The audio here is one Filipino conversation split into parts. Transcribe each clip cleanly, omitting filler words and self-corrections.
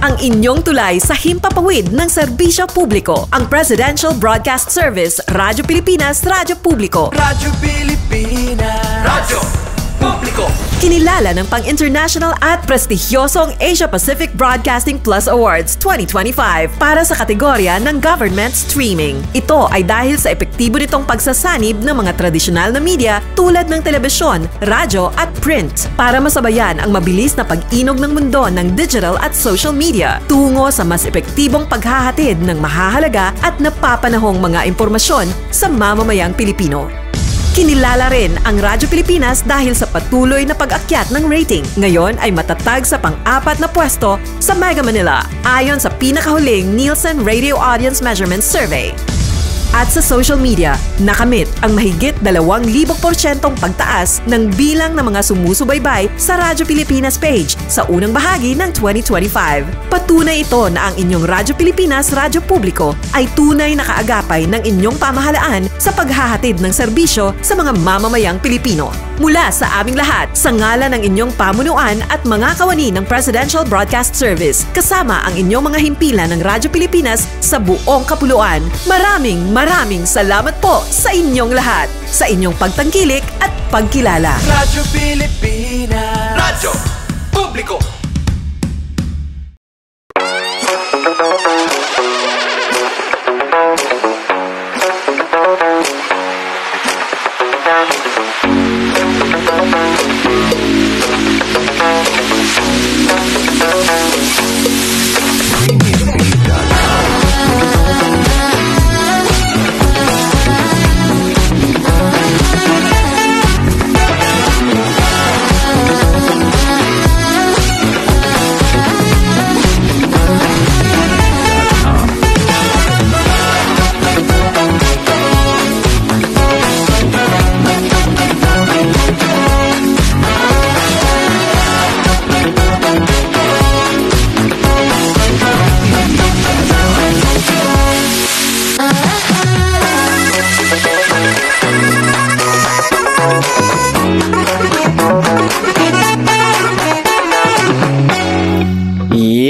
ang inyong tulay sa himpapawid ng serbisyo publiko. Ang Presidential Broadcast Service, Radyo Pilipinas, Radyo Publiko. Radyo Pilipinas. Radyo Publiko. Kinilala ng pang-international at prestigyosong Asia Pacific Broadcasting Plus Awards 2025 para sa kategorya ng Government Streaming. Ito ay dahil sa epektibo nitong pagsasanib ng mga tradisyonal na media tulad ng telebisyon, radyo at print para masabayan ang mabilis na pag-inog ng mundo ng digital at social media tungo sa mas epektibong paghahatid ng mahahalaga at napapanahong mga impormasyon sa mamamayang Pilipino. Kinilala rin ang Radyo Pilipinas dahil sa patuloy na pag-akyat ng rating. Ngayon ay matatag sa pang-4 na pwesto sa Mega Manila ayon sa pinakahuling Nielsen Radio Audience Measurement Survey. At sa social media, nakamit ang mahigit 2,000% pagtaas ng bilang ng mga sumusubaybay sa Radyo Pilipinas page sa unang bahagi ng 2025. Patunay ito na ang inyong Radyo Pilipinas Radyo Publiko ay tunay na kaagapay ng inyong pamahalaan sa paghahatid ng serbisyo sa mga mamamayang Pilipino. Mula sa aming lahat, sa ngalan ng inyong pamunuan at mga kawani ng Presidential Broadcast Service, kasama ang inyong mga himpilan ng Radyo Pilipinas sa buong kapuluan. Maraming salamat po sa inyong lahat, sa inyong pagtangkilik at pagkilala. Radyo Pilipinas. Radyo Publiko.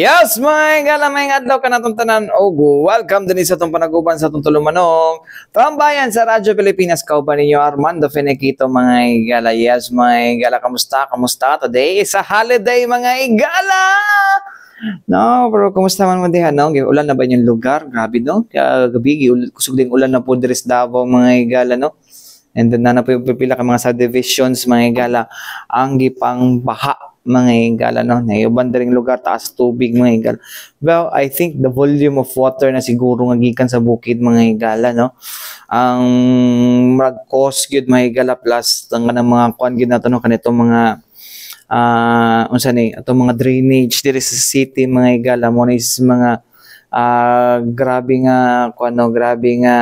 Yes, mga galamay adlaw ka natong tanan og welcome din sa itong panaguban sa itong tulumanong tambayan sa Radyo Pilipinas. Kauban ninyo Armando Fenequito, mga igala. Yes, mga igala, kamusta today? Sa holiday, mga igala. No, pero kumusta man mo diha, no? Ulan na ba yung lugar? Grabe, no? Kaya gabi kusog ding ulan na po diris Davao, mga igala, no? And then na po yung pipila ka mga subdivisions, mga igala, ang gipang baha, mga igala, no? Naiuban ring lugar, taas tubig, mga igala. Well, I think the volume of water na siguro nga gikan sa bukid, mga igala, no? Ang mag-cause gyud, mga igala, plus ang mga kuan gyud nato, no? Kanito mga unsa ni atong mga drainage diri sa city, mga igala, mo na is mga grabe nga kuan, no? Grabe nga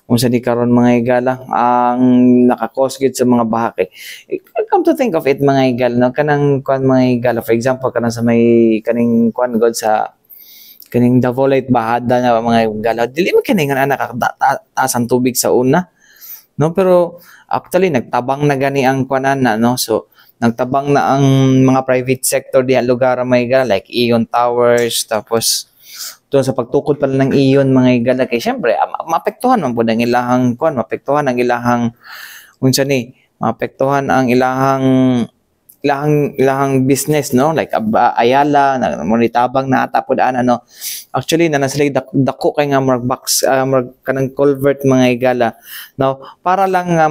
unsa ni karon, mga igala, ang nakakos gid sa mga bahake. Come to think of it, mga igala, no? Kanang kuan, mga igala, for example, kanang sa may kaning kuan god sa kaning Davolite bahada na, mga igala, dili man kini nga nakataas ang tubig sa una, no? Pero actually nagtabang na gani ang kuanan na, no? So nagtabang na ang mga private sector diha lugar, mga igala, like Ion Towers, tapos doon sa pagtukod pala ng Ion, mga igala, kay syempre maapektuhan man po ang ilahang kuan, maapektuhan ang ilahang unsa ni, maapektuhan ang ilahang business, no? Like Ayala na monitabang na ata pud ano. Actually na sila dako kay nga box kanang culvert, mga igala, no? Para lang nga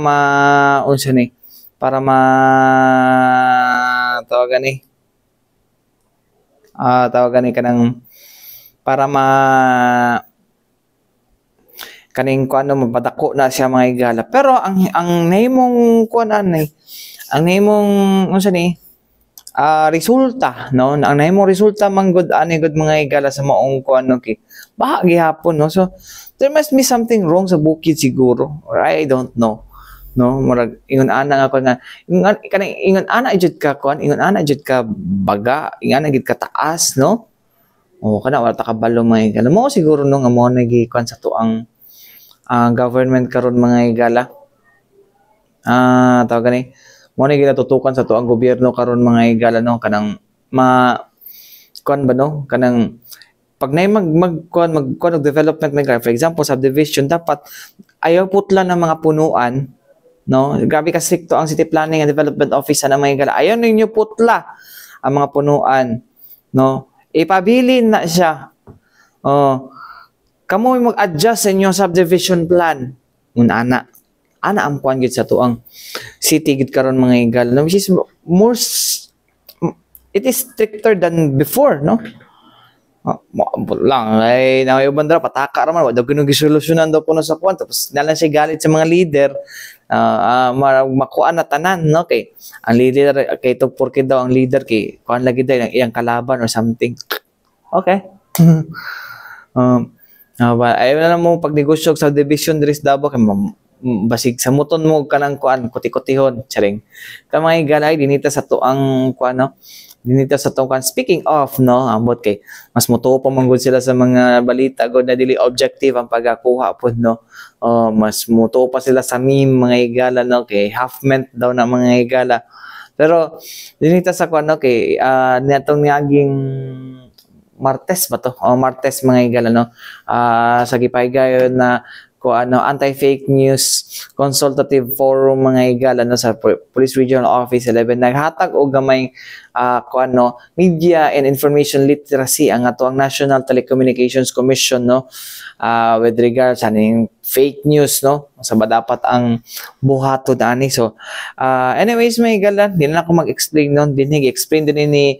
unsa ni, para tawagan ni kanang para kaning kuan, mapadako na siya, mga igala. Pero ang nahimong kuan ang nahimong unsa ni resulta, no? Ang nahimong resulta man gud mga igala sa maong kuan, okay, baha gihapon, no? So there must be something wrong sa bukid siguro, or I don't know, no? Murag ingon ana nga ko nga ingon ana jud ka kuan, ingon ana jud ka baga, ingon ana gid ka taas, no? O kana wala ta kabalo, mga igala. Mo siguro no nga mo nagikuan sa tuang government karon, mga igala. Tawag gani mo na gila tutukan sa tuang gobyerno karon, mga igala, no? Kanang kon ba no kanang pag na mag development may for example subdivision dapat ayaw putla ng mga punuan no grabe ka stricto ang city planning and development office na mga gala ayaw ninyo putla ang mga punuan no ipabilin na siya kamo mag-adjust sa inyong subdivision plan ana ang kuan gid sa tuang city gid karon mga igala which is more it is stricter than before no lang ay nayo bandra pataka ra man wa daw kuno gisolusyonan daw puno sa kuan tapos nalang siya galit sa mga leader makuan na tanan no kay ang leader kay to porque daw ang leader kay kuan lagi daw iyang kalaban or something okay ayaw na lang mo pag negosyo sa division diri sa Davao kay basig sa muton mo kanang kuan kuti-kutihon charing kamay galay dinita sa tuang kuan no dinita sa tuang speaking of no ambot kay mas mutuo pa manggod sila sa mga balita god na dili objective ang pagkakuha pod no mas mutuo pa sila sa meme mga igala no kay half meant daw na mga igala pero dinita sa kuan no kay netong niaging Martes ba to? Martes mga igala no. Sa gipaygayon na anti-fake news consultative forum mga igala no sa Police Regional Office 11 naghatag og gamay media and information literacy ang ato ang National Telecommunications Commission no with regards sa ning fake news no sa dapat ang buhaton ani so anyways mga igala di na ako mag-explain non dinhi explain din ni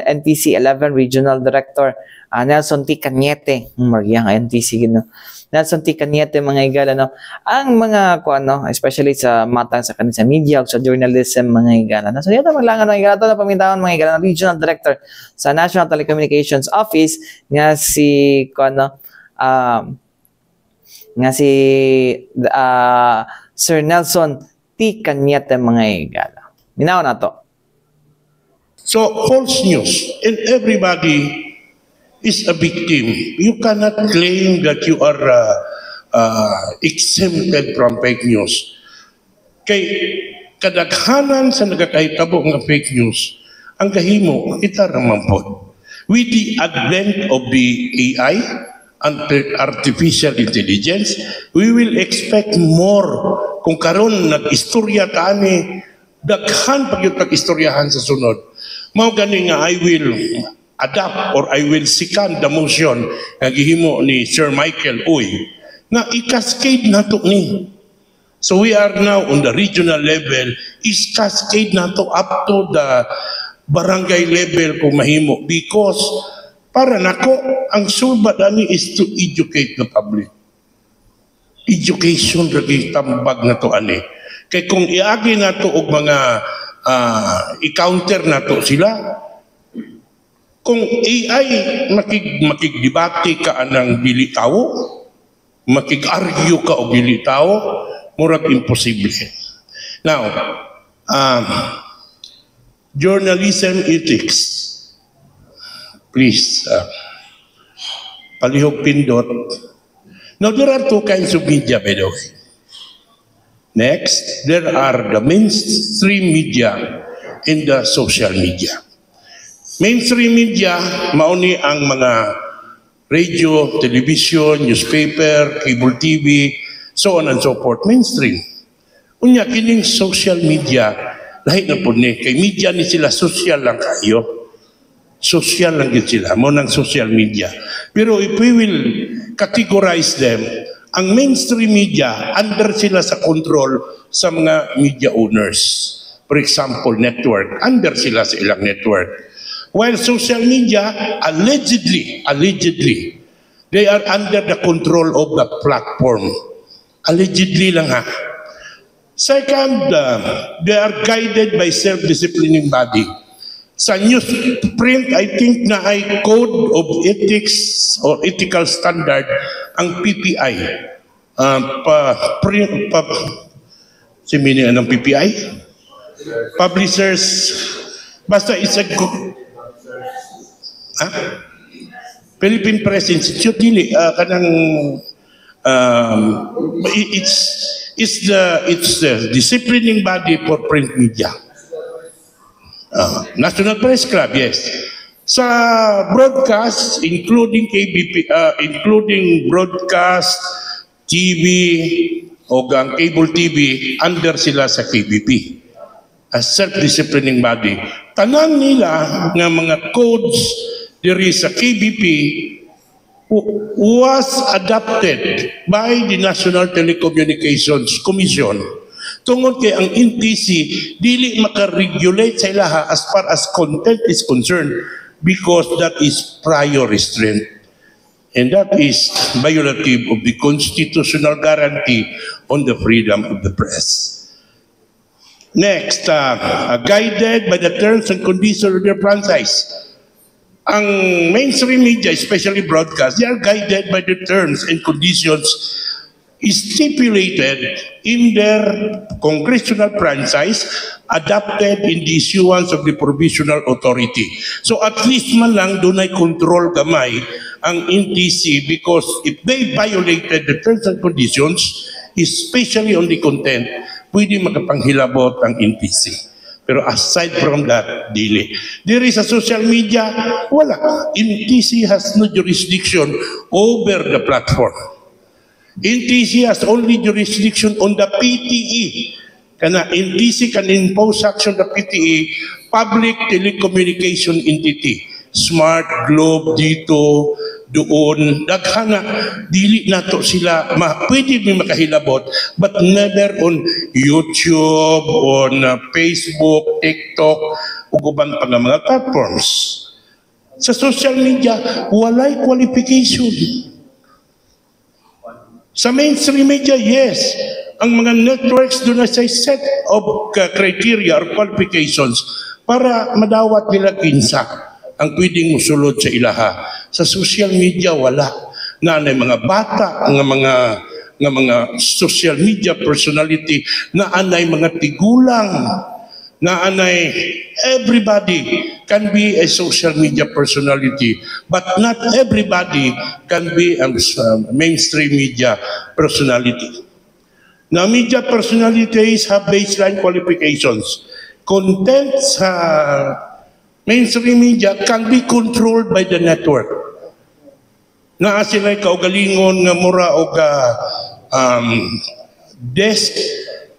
NTC 11 Regional Director Nelson T. Cañete magyang NTC gino Nelson T. Cañete mga igala no ang mga especially sa matang sa kanila sa media o sa journalism mga igala no so dito maglangan mga igala to na pamintawan mga igala Regional Director sa National Telecommunications Office nga si Sir Nelson T. Cañete mga igala minaw na to so false news and everybody is a victim. You cannot claim that you are exempted from fake news. Kay kadaghanan sa nagakahitabo ng fake news, ang kahimo, kita raman po. With the advent of the AI, artificial intelligence, we will expect more. Kung karon nag-istorya taani, daghan pag yung nag-istoryahan sa sunod. Mao gani nga I will adapt or I will second the motion nga gihimo ni Sir Michael Uy nga i-cascade nato ni. So we are now on the regional level is cascade nato up to the barangay level kung mahimo because para nako ang sulbad ani is to educate the public. Education lagi tambag nato ani. Kay kung iagi nato og mga i-counter nato sila kung AI makigdebate ka anang dili tawo, makig-argue ka o dili tawo, murag imposible. Now, journalism ethics. Please, palihog pindot. Now, there are two kinds of media, by the way. Next, there are the mainstream media and the social media. Mainstream media, mauni ang mga radio, television, newspaper, cable TV, so on and so forth. Mainstream. Unya, kining social media, lahi na po ni. Kay media ni sila, social lang kayo. Social lang din sila. Mo ng social media. Pero if we will categorize them, ang mainstream media, under sila sa control sa mga media owners. For example, network. Under sila sa ilang network. While social media, allegedly, they are under the control of the platform. Allegedly lang ha. Second, they are guided by self-disciplining body. Sa newsprint, I think na ay code of ethics or ethical standard ang PPI. Meaning anong PPI? Publishers, basta it's a Philippine Press Institute dili kanang it's the disciplining body for print media. National Press Club, yes. Sa broadcast, including KBP, including broadcast, TV, o ang cable TV, under sila sa KBP as self-disciplining body. Tanan nila nga mga codes diri sa KBP was adopted by the National Telecommunications Commission. Tungod kay ang NTC dili maka-regulate sa ilaha as far as content is concerned because that is prior restraint. And that is violative of the constitutional guarantee on the freedom of the press. Next, guided by the terms and conditions of their franchise. Ang mainstream media, especially broadcast, they are guided by the terms and conditions stipulated in their congressional franchise adopted in the issuance of the provisional authority. So at least man lang doon ay control gamay ang NTC because if they violated the terms and conditions, especially on the content, pwede makapanghilabot ang NTC. Pero aside from that, dili. There is a social media, wala. NTC has no jurisdiction over the platform. NTC has only jurisdiction on the PTE. Kana NTC can impose action on the PTE, Public Telecommunication Entity. Smart, Globe, dito, doon. Daghana, dili nato sila, pwede may makahilabot, but never on YouTube, on Facebook, TikTok, ug uban pa nga mga platforms. Sa social media, walay qualification. Sa mainstream media, yes. Ang mga networks doon na sa set of criteria or qualifications para madawat nila kinsa ang pwedeng musulod sa ilaha. Sa social media, wala. Na mga bata, nga mga social media personality, na anay mga tigulang, na anay everybody can be a social media personality, but not everybody can be a mainstream media personality. Now, media personalities have baseline qualifications. Content sa mainstream media can be controlled by the network. Naa sila'y kaugalingon nga mura o desk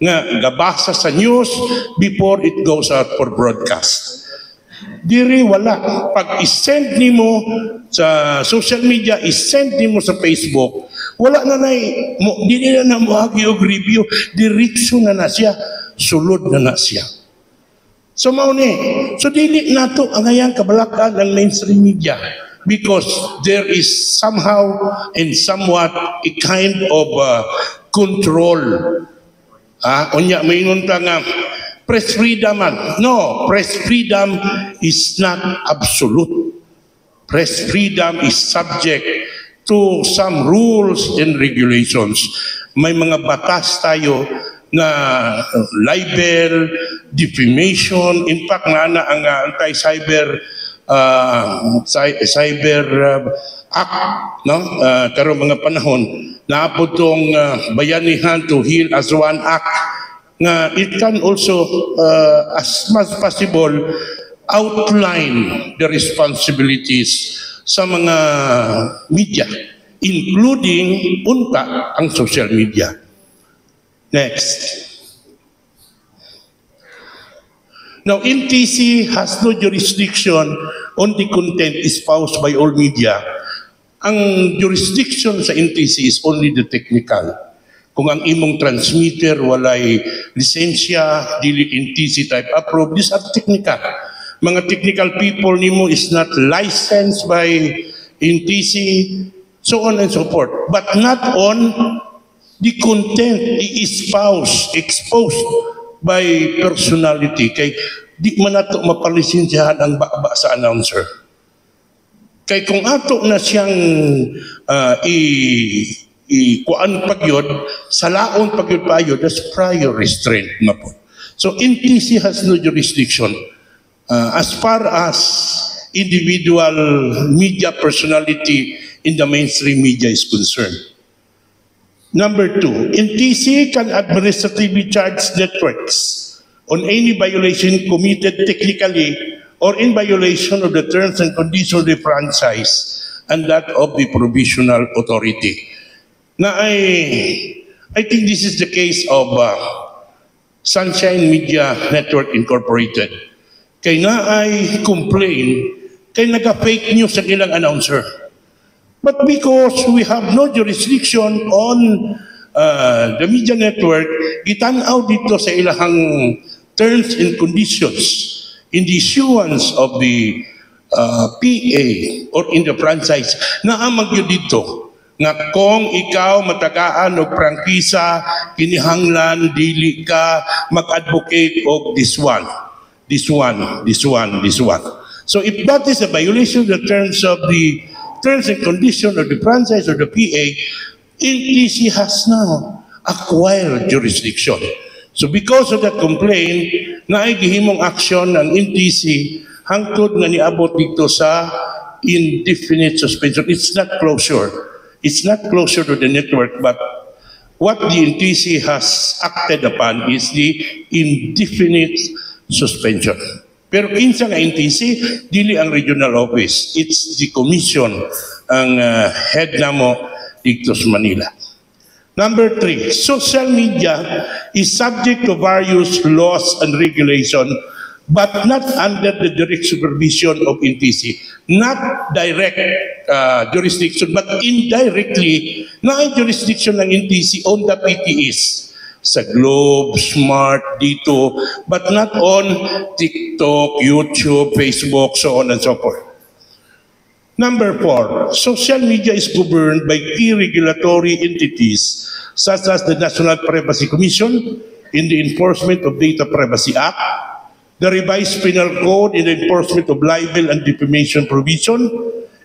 nga gabasa sa news before it goes out for broadcast. Diri wala. Pag isend nimo sa social media, isend nimo sa Facebook, wala na dili na moagi og review, diretso na siya, sulod na siya. So mauni, so dili nato ang ayang kabalakan ng mainstream media because there is somehow and somewhat a kind of control. Unya maingon ta nga press freedom man. No, press freedom is not absolute. Press freedom is subject to some rules and regulations. May mga batas tayo na libel, defamation, in fact na ang anti-cyber act, no? Karong mga panahon naapod tong Bayanihan to Heal as One Act nga it can also as much possible outline the responsibilities sa mga media, including unta ang social media. Next. Now, NTC has no jurisdiction on the content espoused by all media. Ang jurisdiction sa NTC is only the technical. Kung ang imong transmitter walay lisensya, dili NTC type approved, these are technical. Mga technical people nimo is not licensed by NTC, so on and so forth. But not on the content exposed by personality. Kay di man nato mapalisensyahan ang baba sa announcer. Kay kung ato na siyang kuan pagyod, salaon pagyod payo, that's prior restraint na po. So NTC has no jurisdiction as far as individual media personality in the mainstream media is concerned. Number 2, NTC can administratively charge networks on any violation committed technically or in violation of the terms and conditions of the franchise and that of the provisional authority. Now, I think this is the case of Sunshine Media Network Incorporated. Kay na ay complain, kay naga-fake news sa ilang announcer. But because we have no jurisdiction on the media network, gitanaw dito sa ilang terms and conditions in the issuance of the PA or in the franchise na amag yun dito nga kung ikaw matagaan o prangkisa, kinihanglan, dili ka mag-advocate of this one. So if that is a violation of the terms and conditions of the franchise or the PA, NTC has now acquired jurisdiction. So because of that complaint, naigihimong action ng NTC hangtod nga niabot dito sa indefinite suspension. It's not closure. It's not closure to the network, but what the NTC has acted upon is the indefinite suspension. Pero kinsa nga NTC, dili ang regional office. It's the commission ang head namo dito sa Manila. Number 3, social media is subject to various laws and regulation, but not under the direct supervision of NTC. Not direct jurisdiction, but indirectly, na jurisdiction ng NTC on the PTEs. Sa Globe, Smart, dito, but not on TikTok, YouTube, Facebook, so on and so forth. Number 4, social media is governed by key regulatory entities such as the National Privacy Commission in the Enforcement of Data Privacy Act, the Revised Penal Code in the Enforcement of Libel and Defamation Provision,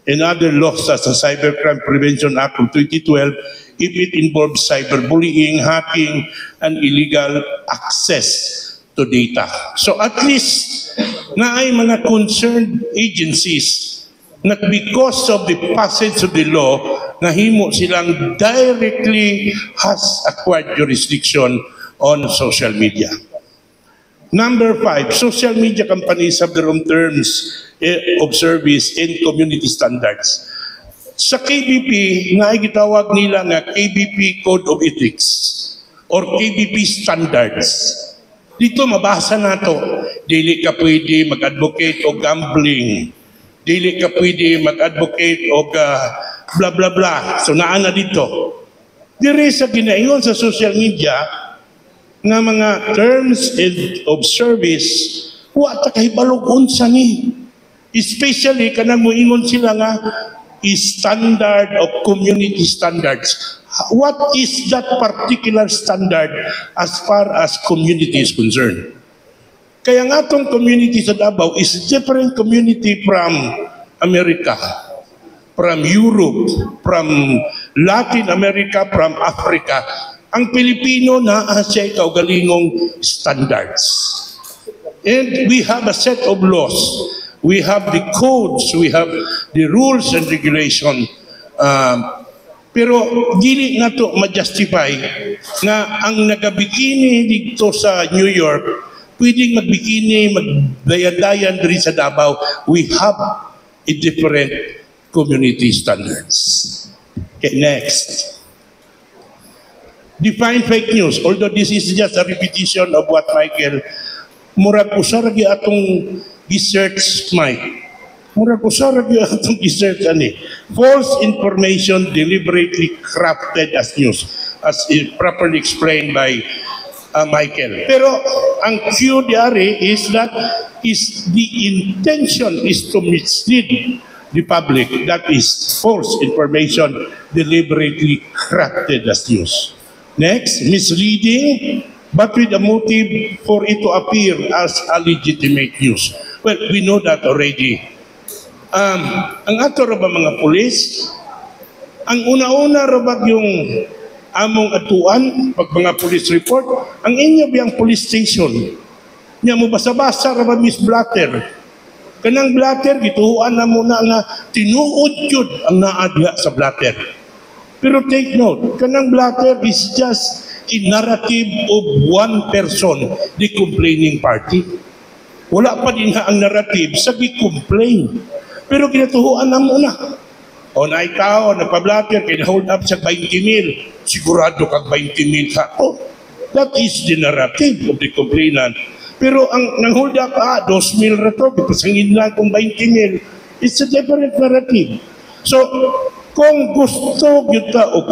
and other laws such as Cybercrime Prevention Act of 2012 if it involves cyberbullying, hacking, and illegal access to data. So at least na ay mga concerned agencies na because of the passage of the law, nahimo silang directly has acquired jurisdiction on social media. Number 5, social media companies have their own terms of service and community standards. Sa KBP, gitawag nila nga KBP Code of Ethics or KBP Standards. Dito mabasa nato, dili ka pwede mag-advocate o gambling. Dili ka pwede mag-advocate o blah blah blah. So naana dito. Dire sa ginaingon sa social media nga mga terms of service, wa ta kahibalog unsa ni. Especially kanang moingon sila nga standard of community standards. What is that particular standard as far as community is concerned? Kaya nga itong community sa Davao is different community from America, from Europe, from Latin America, from Africa. Ang Pilipino na siya kaugalingong standards. And we have a set of laws. We have the codes, we have the rules and regulation. Pero dili na to ma-justify na ang nagabikini dito sa New York, pwedeng magbikini, magdayan-dayan diri sa Davao. We have a different community standards. Okay, next. Define fake news. Although this is just a repetition of what Michael murag usaragi atong research, Mike. Murag usaragi atong research ani. False information deliberately crafted as news, as properly explained by Michael. Pero ang cue diari is that is the intention is to mislead the public. That is false information deliberately crafted as news. Next, misleading but with a motive for it to appear as a legitimate news. Well, we know that already. Ang ato ra ba mga pulis, ang una-una ra ba yung among atuan pag mga police report, ang inyo biyang police station, niya mo basa-basa ra ba Miss Blatter? Kanang Blatter, gituhuan na muna nga tinuod yun ang naadya sa Blatter. Pero take note, kanang Blatter is just a narrative of one person, the complaining party. wala pa din ang narrative, sabi complain. Pero kinatuhuan na muna. O na ikaw, napablatter, kina-hold up sa 20,000, sigurado kag 20,000 ka. Oh, that is the narrative of the complainant. Pero ang nang-hold up, 2,000 rato, ipasangin lang kung 20,000. It's a different narrative. So, kung gusto kita og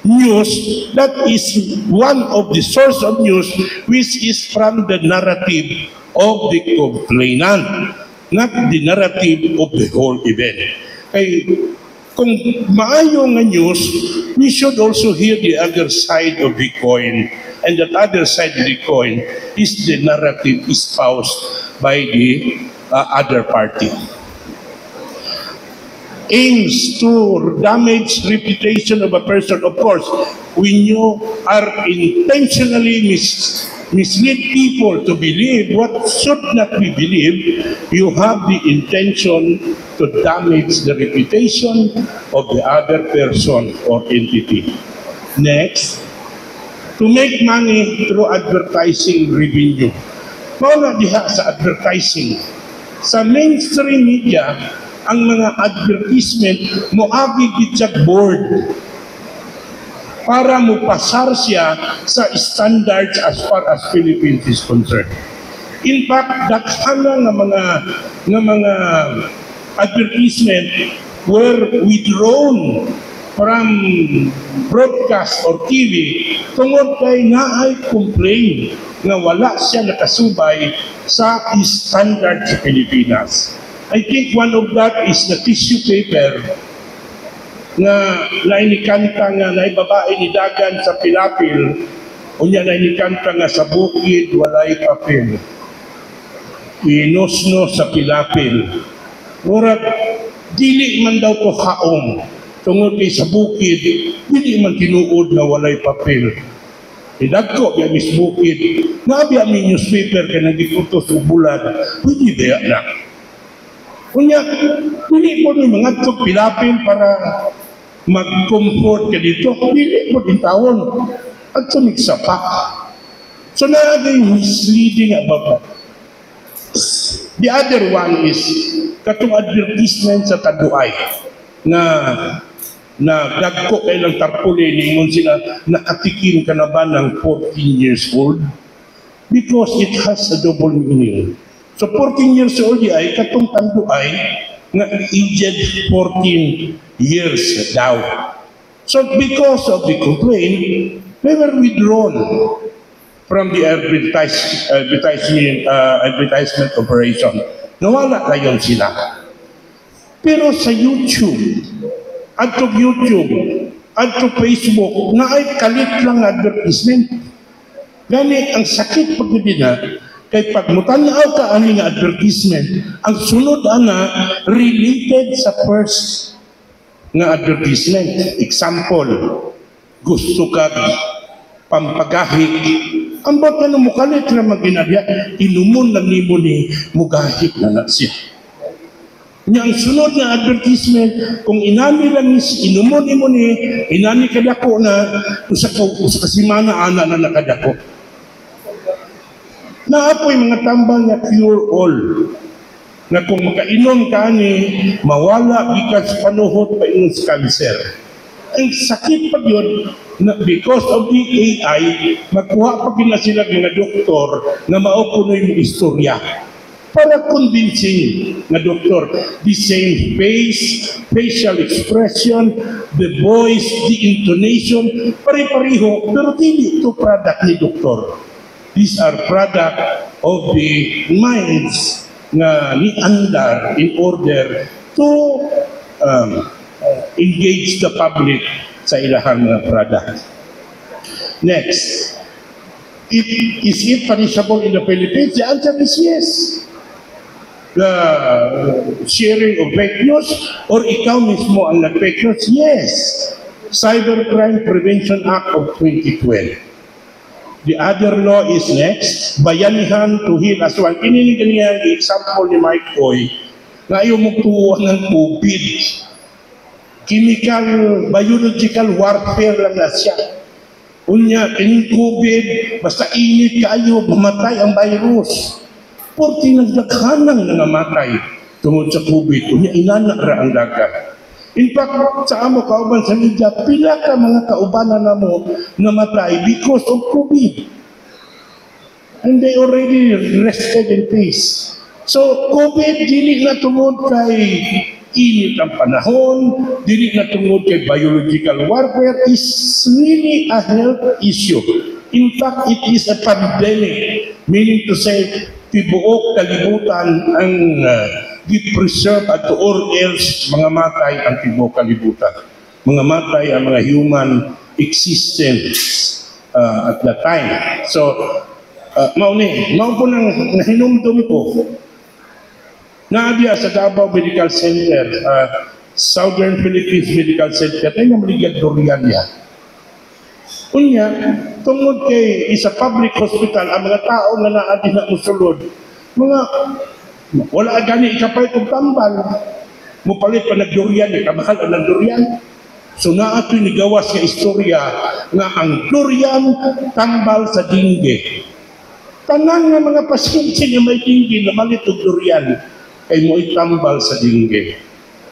news, that is one of the source of news which is from the narrative of the complainant, not the narrative of the whole event. Kay kung maayo nga news, we should also hear the other side of the coin. And that other side of the coin is the narrative espoused by the other party. Aims to damage reputation of a person, of course, when you are intentionally mislead people to believe what should not be believed, you have the intention to damage the reputation of the other person or entity. Next, to make money through advertising revenue. Muna diha sa advertising. Sa mainstream media, ang mga advertisement moagi gid sa board para mo pasar siya sa standards as far as Philippines is concerned. In fact, daghan nga mga advertisement were withdrawn from broadcast or TV tungod kay naay complain nga wala siya nakasubay sa standard sa Pilipinas. I think one of that is the tissue paper na nainikanta nga naibabae ni dagan sa pilapil, unya nainikanta nga sa bukid walay papel, inosno sa pilapil. Murag dili man daw ko haom tungod kay sa bukid dili man tinuod na walay papel. Idagko biya mis bukid na biya mi newspaper kay nagikutos og bulan, pwede ba na. Unya, dili po ni mga ito pilapin para mag-comfort ka dito. Dili po din tawon. At tumiksa pa. So, naagay misleading about that. The other one is katong advertisement sa Taduay na dagko kay lang tarpuli ningon sila nakatikim ka na ba ng 14 years old? Because it has a double meaning. So 14 years old ay katong Tanduay nga aged 14 years daw. So because of the complaint, they were withdrawn from the advertisement operation. Nawala na yun sila. Pero sa YouTube, adto Facebook, na ay kalit lang advertisement. Gani, ang sakit pag na, kay pagmutanaw ka ani nga advertisement, ang sunod ana related sa first nga advertisement. Example, gusto ka pampagahit. Ang bata na mukalit na maginagya, inumon lang nimo ni mugahit na siya. Nya ang sunod nga advertisement, kung inani lang ni inumon nimo ni, inani kadako na, usa ka simana ana na nakadako. Naapoy mga tambal nga cure all na kung makainom ka ni mawala gikan sa panuhot pa yung cancer. Ang sakit pa yun na because of the AI magkuha pa gina sila mga doktor na maupunoy mo istorya para convincing na doktor the same face, facial expression, the voice, the intonation pare-pareho pero dili ito product ni doktor. These are product of the minds na niandar in order to engage the public sa ilahang mga product. Next, is it punishable in the Philippines? The answer is yes. The sharing of fake news or ikaw mismo ang nag-fake news? Yes. Cybercrime Prevention Act of 2012. The other law is next, bayanihan to heal as one. Kininig niya ang example ni Mike Oy na ayaw magtuwa ng COVID. Chemical, biological warfare lang na siya. Unya, kining COVID, basta init kayo, mamatay ang virus. Porti nagdaghanang nangamatay tungod sa COVID, unya inana ra ang dagat. In fact, sa amo kauban sa media, pila ka mga kaubanan na mo namatay because of COVID. And they already rested in peace. So, COVID, dili na tungod kay init ang panahon, dili na tungod kay biological warfare, is really a health issue. In fact, it is a pandemic, meaning to say, tibuok kalibutan ang gi-preserve at or else mga matay ang tibuok kalibutan. Mga matay ang mga human existence at that time. So, mao po nang nahinumdum ko na diya sa Davao Medical Center, Southern Philippines Medical Center, ay namaligad Dorian niya. Unya, tungod kay isa public hospital, ang mga tao na naadi na musulod, mga wala gani ikapay kong tambal, mupalit pa nag-durian, kamahal ang durian. So naato'y nigawas nga istorya nga ang durian tambal sa dingge. Tanan nga mga pasyente nga may dingge na malitog durian, kay mo itambal sa dingge.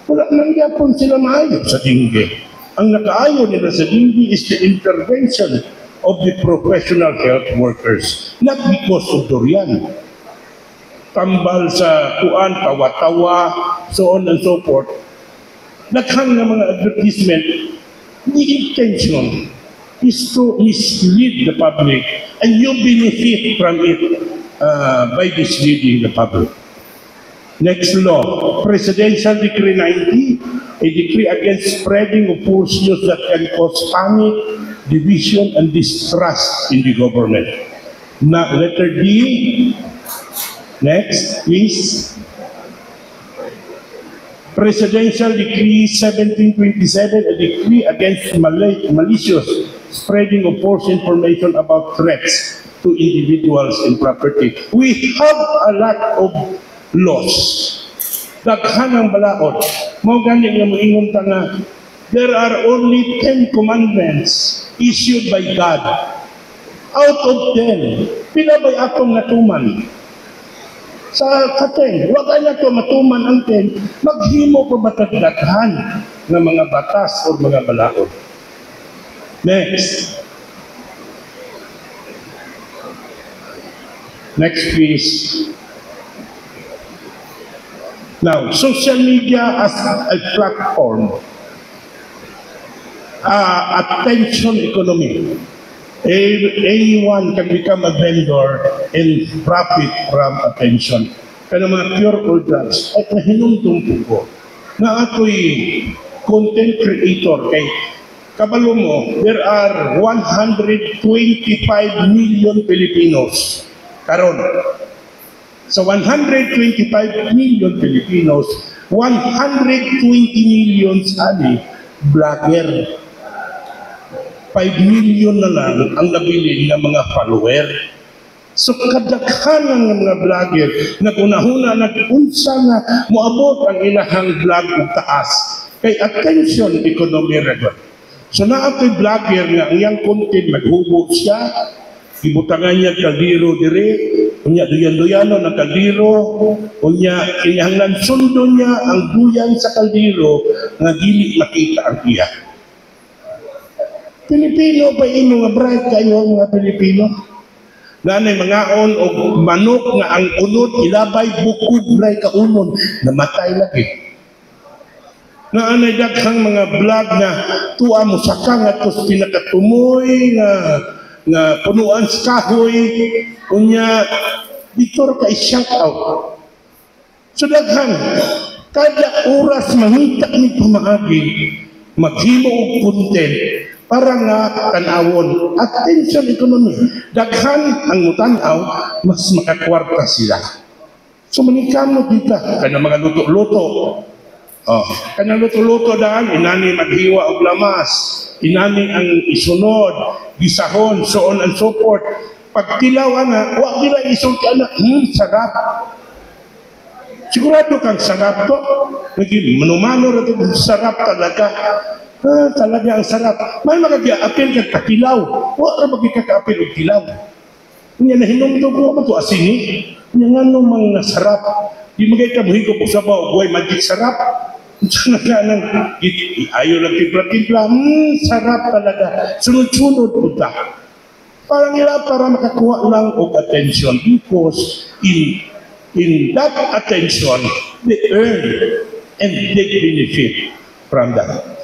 Wala nang yapon sila maayo sa dingge. Ang nakaayo nila sa dingge is the intervention of the professional health workers, not because of durian. Tambal sa kuan, tawa-tawa, so on and so forth. Naghang ng mga advertisement, the intention is to mislead the public and you benefit from it by misleading the public. Next law, Presidential Decree 90, a decree against spreading of false news that can cause panic, division, and distrust in the government. Now, letter D. Next, please. Presidential Decree 1727, a decree against malicious spreading of false information about threats to individuals and property. We have a lot of laws. Daghan ang balaod. Mao gani nga moingon ta nga there are only 10 commandments issued by God. Out of 10, pila ba'y atong natuman? Sa kateng, wag na ito matuman ang 10, maghimo pa batagdaghan ng mga batas o mga balaod. Next. Next, please. Now, social media as a platform, attention economy. Anyone can become a vendor and profit from attention. Kaya mga pure or drugs, ay nahinumdum ko na ako'y content creator. Kay kabalo mo, there are 125 million Filipinos. Karon, sa 125 million Filipinos, 120 million ani vlogger. 5 million na lang ang nabili ng mga follower. So kadaghan ng mga vlogger nagunahuna nag-unsa na moabot ang ilahang vlog ug taas kay attention economy record. So naatoy vlogger nga ang iyang content maghubo siya, ibutangan niya kaldiro dire, unya duyan-duyano ng kaldiro, unya kinahanglan sundo niya ang duyan sa kaldiro nga dili makita ang iya. Pilipino pa ino nga bright kayo mga Pilipino. Nanay mga on o manok nga ang unod ilabay bukog bray ka unon namatay lagi. Naanay daghang mga vlog na tuwa mo saka nga tos pinakatumoy nga punuan sa kahoy unya dito ka i-shout out. So daghang kada oras mangita ni pamaagi maghimo og content para nga tanawon. Attention economy. Daghan ang mutanaw, mas makakwarta sila. So manikamo dito, kana mga luto-luto. Kana luto-luto daan, inani maghiwa og lamas, inani ang isunod, gisahon, so on and so forth. Pag tilaw na, wag nila isulti na, sarap. Sigurado kang sarap to. Manumano rin ito, sarap talaga. Talaga ang sarap. May magag-apil kag kakilaw. Wala magiging kaka-apil og kilaw. Nga nahinumdum ko ito asini. Nga nung mga sarap, di magay kabuhi ko po sa bao, buhay magic sarap. Ayaw lang timpla-timpla, sarap talaga. Sunod-sunod po ta. Parang nila para makakuha lang of attention because in that attention, they earn and they benefit from that.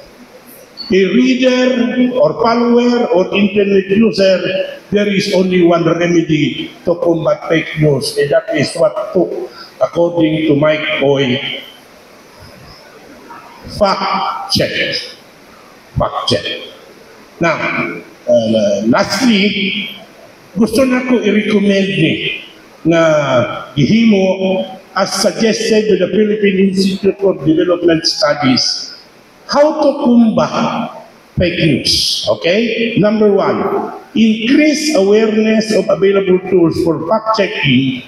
A reader or follower or internet user, there is only one remedy to combat fake news, and that is what took, according to Mike Oy, fact check. Fact check. Now, lastly, gusto na ko i-recommend ni na gihimo as suggested by the Philippine Institute for Development Studies how to combat fake news. Okay? Number 1, increase awareness of available tools for fact-checking,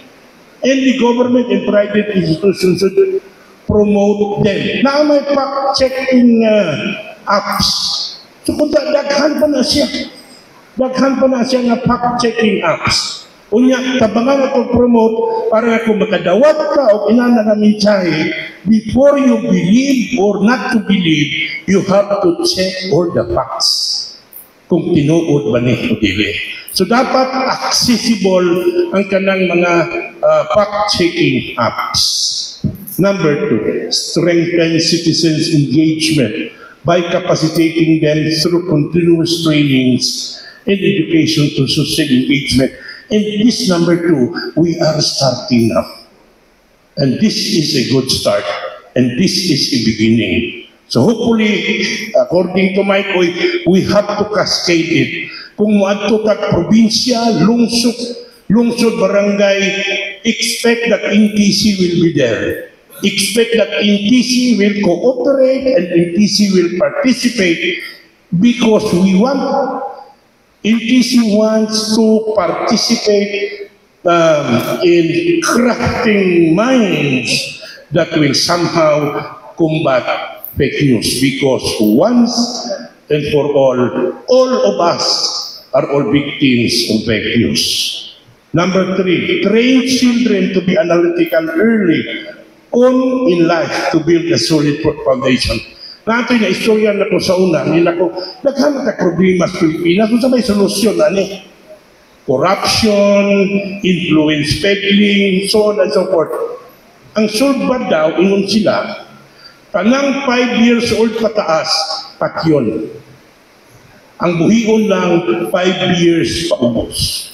and the government and private institutions should promote them. Na may fact-checking apps. So kung daghan pa na siya. Daghan pa na siya nga fact-checking apps. Unya, tabangan na to promote para kung makadawat ka o inana nga mensahe, before you believe or not to believe, you have to check all the facts. Kung tinuod ba ni o dili. So dapat accessible ang kanang mga fact-checking apps. Number 2, strengthen citizens' engagement by capacitating them through continuous trainings and education to social engagement. And this number 2, we are starting now. And this is a good start. And this is a beginning. So hopefully, according to Mike Oy, we have to cascade it. Kung maadto tag probinsya, lungsod, barangay, expect that NTC will be there. Expect that NTC will cooperate and NTC will participate because we want NTC wants to participate in crafting minds that will somehow combat fake news because once and for all of us are all victims of fake news. Number 3, train children to be analytical early on in life to build a solid foundation. Nato na istorya na ko sa una, nila ko, naghanap ka problema sa Pilipinas, kung sa may solusyon na ni. Corruption, influence peddling, so on and so forth. Ang solve ba daw, ingon sila, kanang 5 years old pataas, patyon. Ang buhion lang, 5 years paubos.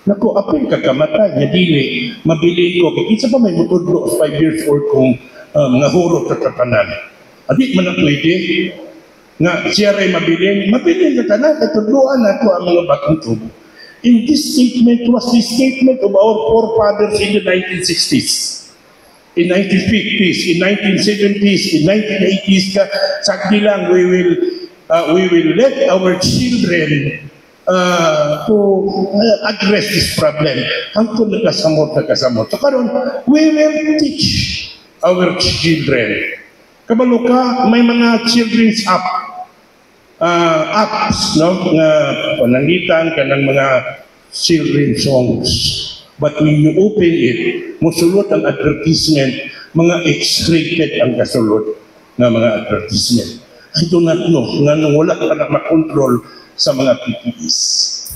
Naku, apil kakamatay, niya dili, mabili ko, kikisa pa may mutudlo 5 years old kung mga hurot at katanan. Adik man na pwede nga siya rin mabiling ka tanan at tudluan na ito ang mga bagong tubo. In this statement was the statement of our forefathers in the 1960s, in 1950s, in 1970s, in 1980s ka, sakdi lang we will let our children to address this problem. Hangtod nagkasamot. So karon, we will teach our children. Kabalo ka, may mga children's apps, no? Nga panangitan ka ng mga children's songs. But when you open it, musulot ang advertisement, mga X-rated ang kasulot ng mga advertisement. I do not know, nga nung wala ka na makontrol sa mga PPEs.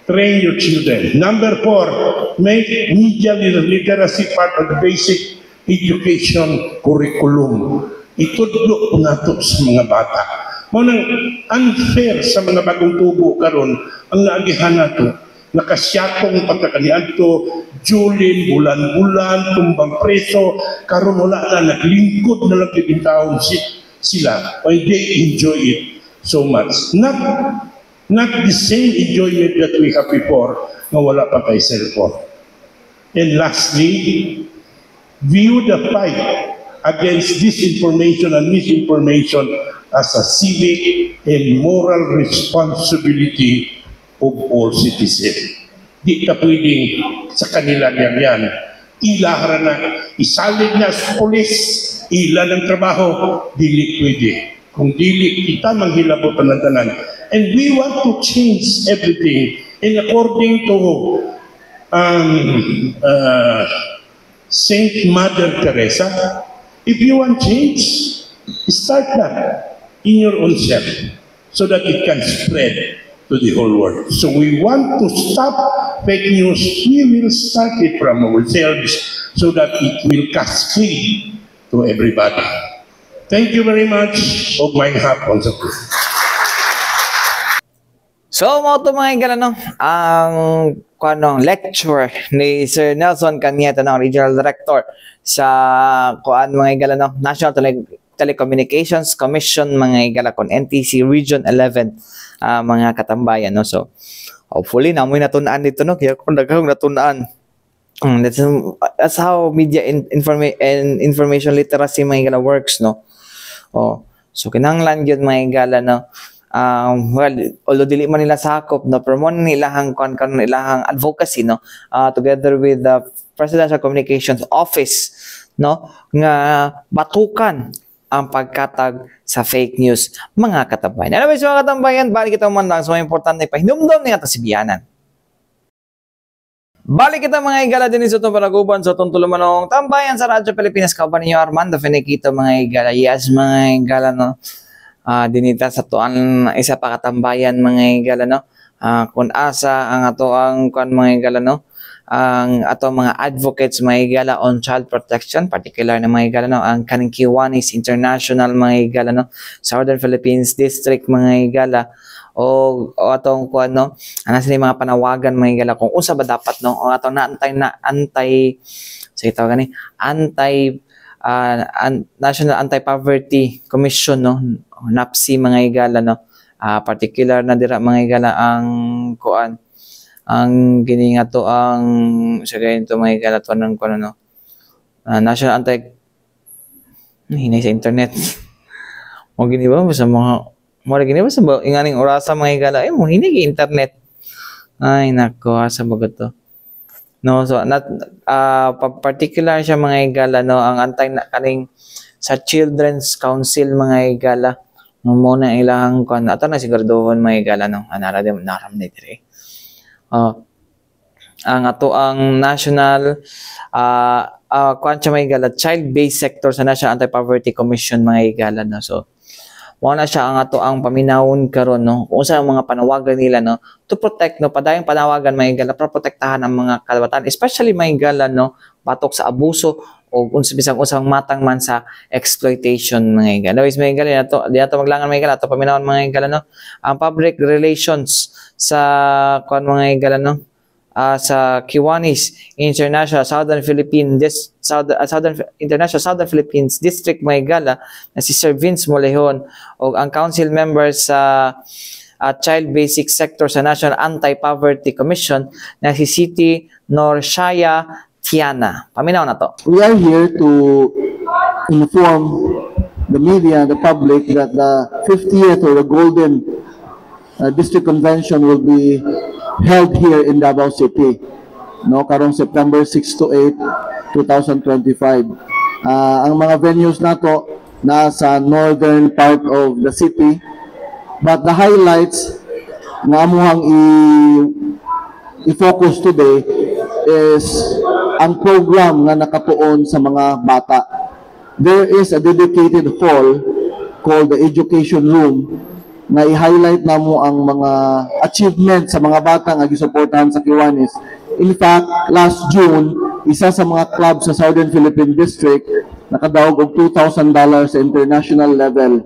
Train your children. Number 4, make media literacy part of the basic education curriculum. Itudlo po nato sa mga bata. Manang unfair sa mga bagong tubo karon ang naagihan nato. Nakasyatong pagkakanian to, Julin, bulan-bulan, tumbang preso, karon wala na, naglingkod na lang kibintahon sila. And they enjoy it so much. Not the same enjoyment that we have before na wala pa kay cellphone. And lastly, view the fight against disinformation and misinformation as a civic and moral responsibility of all citizens. Di ka pwedeng sa kanila yan. Ilahara na, isalid na sa polis, ila ng trabaho, dili pwede. Kung dili, kita manghilabot ang tanan. And we want to change everything. And according to Saint Mother Teresa, if you want change, start that in your own self so that it can spread to the whole world. So we want to stop fake news. We will start it from ourselves so that it will cascade to everybody. Thank you very much. Og may hapon sa po. So, mga ito mga igala, no? Ang lecture ni Sir Nelson Cañete, no? Regional Director sa mga igala, no? National Telecommunications Commission, mga igala, kon NTC Region 11, mga katambayan, no? So, hopefully, namoy natunaan dito, no? Kaya kung nagkakong natunaan, that's how media information literacy, mga igala, works, no? So, kinahanglan yun, mga igala, no? Well, although dili man nila sakop, no, pero mo nilahang ilahang advocacy, no, together with the Presidential Communications Office, no, nga batukan ang pagkatag sa fake news, mga katambayan. Ano ba mga katambayan? Balik kita man lang sa mga importante pa hinumdom ni ato sibiyanan. Balik kita mga igala din sa itong panaguban sa itong tulumanong tambayan sa Radyo Pilipinas. Kauban ninyo Armando Finiquito, mga igala. Yes, mga igala, no. Dinita sa tuan isa pa katambayan, mga igala, no. Kung asa ang ato ang mga igala, no. Ang ato mga advocates, mga igala, on child protection, particular na mga igala, no. Ang kaning Kiwanis International, mga igala, no. Southern Philippines District, mga igala. O atong kuan, no, ana sila mga panawagan, mga igala, kung unsa ba dapat, no, o atong anti sa itaw gani National Anti-Poverty Commission, no, NAPSI, mga igala, no, particular na dira, mga igala, ang kuan, ang gini nga to, ang sa ganito, mga igala, to ng kuan, no, National hinay sa internet mo gini ba sa mga mo gini ba sa inganing orasa, mga igala, mo hinay internet, ay nako, asa ba to, no. So particular siya, mga igala, no, ang kaning sa Children's Council, mga igala, no, mo na ilang kan ato na siguraduhon, mga igala, no, naram na dire. Ang ato ang national kuan siya, mga igala, child-based sector sa National Anti-Poverty Commission, mga igala, no. So mo na siya ang ato ang paminawon karon, no, kung sa mga panawagan nila, no, to protect, no, padayong panawagan, mga igala, para protektahan ang mga kalawatan, especially, mga igala, no, batok sa abuso o kung bisang-usang matang man sa exploitation, mga igala. Anyways, mga igala, dito maglangan, mga igala, ato paminawon, mga igala, no, ang public relations sa mga igala, no, sa Kiwanis International Southern Philippines District, mga igala, na si Sir Vince Molejón, o ang council member sa Child Basic Sector sa National Anti-Poverty Commission na si Siti Norshaya Tiana. Paminaw na to. We are here to inform the media, the public, that the 50th or the Golden District Convention will be held here in Davao City, no, karong September 6 to 8, 2025. Ang mga venues nato nasa northern part of the city, but the highlights na amuhang i-focus today is ang program nga nakatuon sa mga bata. There is a dedicated hall called the Education Room na i-highlight na mo ang mga achievements sa mga bata nga gisuportahan sa Kiwanis. In fact, last June, isa sa mga club sa Southern Philippine District nakadaog og $2,000 sa international level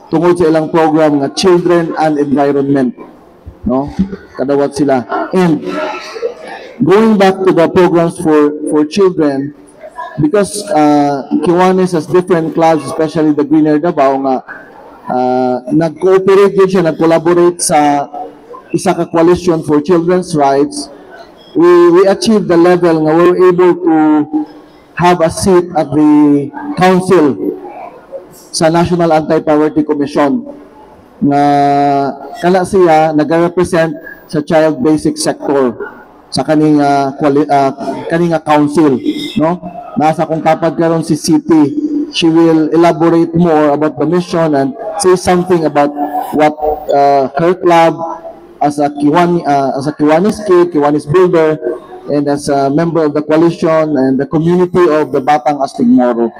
tungod sa ilang program nga Children and Environment, no, kadawat sila. And going back to the programs for children, because Kiwanis has different clubs, especially the Greener Davao, nga nag-cooperate din siya, nag-collaborate sa isa ka coalition for children's rights. We achieved the level nga we're able to have a seat at the council sa National Anti-Poverty Commission nga kana siya nag-represent sa child basic sector sa kaning council, no. Nasa kung kapag karon si City, she will elaborate more about the mission and say something about what her club as a Kiwanis kid, Kiwanis builder, and as a member of the coalition and the community of the Batang Astig Moro.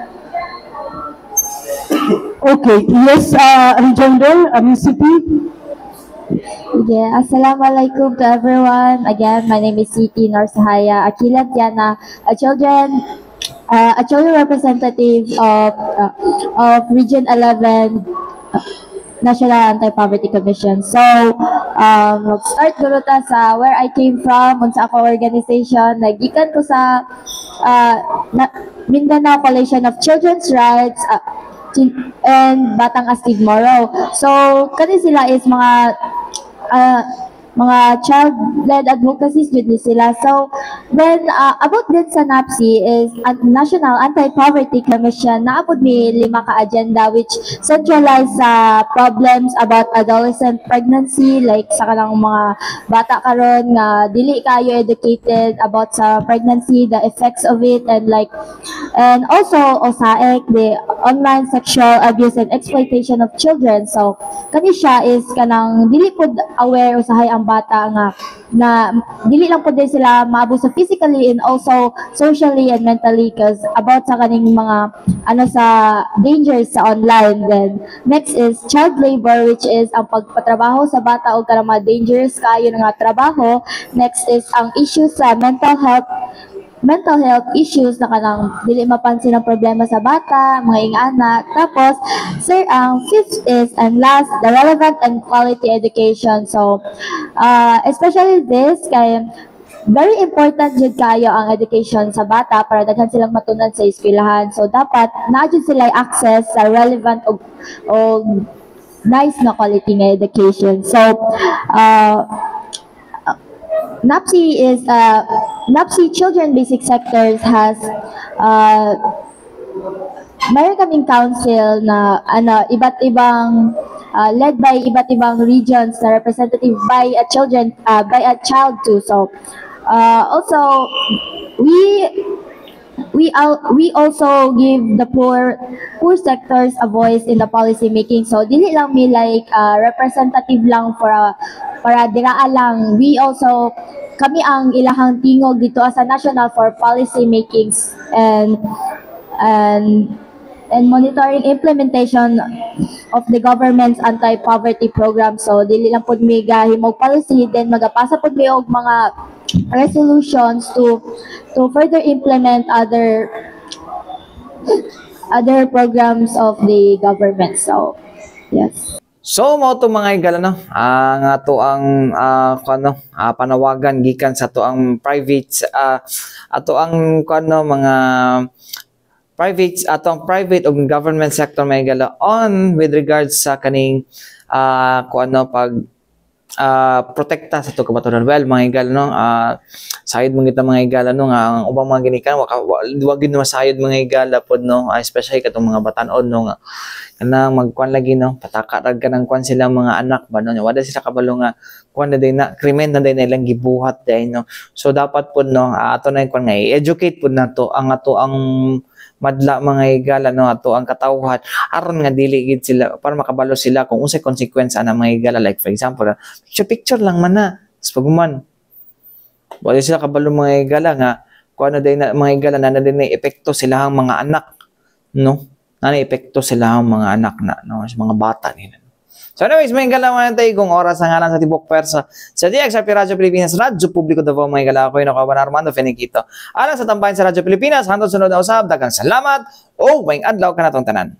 Okay, yes, Regender, City. Yeah, Assalamualaikum to everyone. Again, my name is Siti Norsahaya Akilat Diana, a children representative of Region 11 National Anti-Poverty Commission. So, start guro ta sa where I came from, unsa ako organization, nagikan ko sa Mindanao Coalition of Children's Rights and Batang Astig Moro. So, kani sila is mga child-led advocacies jud ni sila. So, then, about din sa NAPSI is National Anti-Poverty Commission. Naapod mi 5 ka agenda which centralize sa problems about adolescent pregnancy, like sa kanang mga bata karon nga dili kayo educated about sa pregnancy, the effects of it, and also OSAEC, the online sexual abuse and exploitation of children. So, kani siya is kanang dili pud aware usahay ang bata nga na dili lang po din sila maabuso physically and also socially and mentally because about sa kaning mga sa dangers sa online. Then next is child labor, which is ang pagpatrabaho sa bata o kanang mga dangerous kayo nga trabaho. Next is ang issues sa mental health issues na kanang dili mapansin ang problema sa bata, mga ingana. Tapos, sir, ang fifth is, and last, the relevant and quality education. So, especially this, kay very important jud kayo ang education sa bata para daghan silang matunan sa eskwelahan. So, dapat na jud sila access sa relevant o nice na quality nga education. So, NAPSI Children Basic Sectors has mayroon kaming council na iba't ibang led by iba't ibang regions na representative by a child too. So also we also give the poor sectors a voice in the policy making. So dili lang mi representative lang para diraa lang. We also kami ang ilahang tingog dito as a national for policy makings and monitoring implementation of the government's anti-poverty program. So dili lang pud mi gahimog policy, then magapasa pud mi og mga resolutions to further implement other programs of the government. So yes. So mao to mga igala no, ang ato ang panawagan gikan sa ato ang private mga private o government sector mga igala on with regards sa kaning protekta sa to kamaturan. Well, mga igala no, sayod mo kita mga igala no nga ang ubang mga ginikan wag gid masayod mga igala pod no, especially katong mga batan-on no nga kanang magkuan lagi no, patakarag ka ng kuan sila mga anak ba no, wala sila kabalo nga kuan na day na krimen na day na ilang gibuhat day no. So dapat pod no, ato na kuan nga i-educate pod nato ang ato ang madla mga igala no, ato ang katawhan aron nga dili gid sila para makabalo sila kung unsay konsekwensya na mga igala, like for example picture lang man na pagman wala sila kabalo mga igala nga kuan na day na mga igala na din na epekto silahang mga anak no, na epekto silahang mga anak na no, mga bata nila. So anyways, may galawan tayo kung oras ang ngalan sa Tibok Persa sa DXRP Radyo Pilipinas, Radyo Publiko Davao, may galaw ko yung nakawan Armando Feniquito. Alang sa tambayan sa Radyo Pilipinas, hantod sunod na usab, daghang salamat o may adlaw ka na tong tanan.